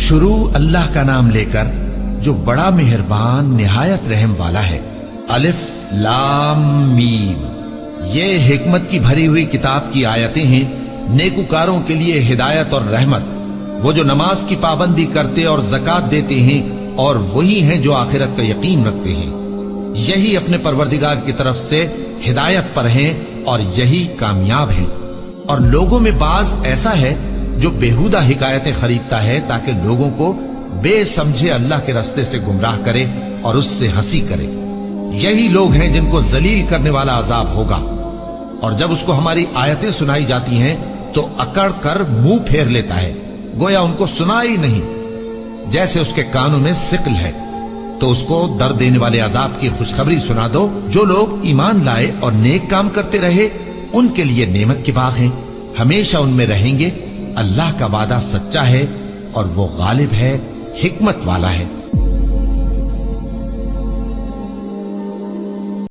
शुरू अल्लाह का नाम लेकर जो बड़ा मेहरबान निहायत रहम वाला है। अलिफ लाम मीम, ये हिकमत की भरी हुई किताब की आयतें हैं, नेकुकारों के लिए हिदायत और रहमत। वो जो नमाज की पाबंदी करते और ज़कात देते हैं और वही हैं जो आखिरत का यकीन रखते हैं। यही अपने परवरदिगार की तरफ से हिदायत पर हैं और यही कामयाब हैं। और लोगों में बाज ऐसा है जो बेहुदा हिकायतें खरीदता है ताकि लोगों को बेसमझे अल्लाह के रास्ते से गुमराह करे और उससे हंसी करे। यही लोग हैं जिनको जलील करने वाला अजाब होगा। और जब उसको हमारी आयतें सुनाई जाती हैं तो अकड़ कर मुंह फेर लेता है, गोया उनको सुना ही नहीं, जैसे उसके कानों में सिकल है। तो उसको दर्द देने वाले अजाब की खुशखबरी सुना दो। जो लोग ईमान लाए और नेक काम करते रहे उनके लिए नेमत के बाग हैं, हमेशा उनमें रहेंगे। अल्लाह का वादा सच्चा है और वो गालिब है, हिकमत वाला है।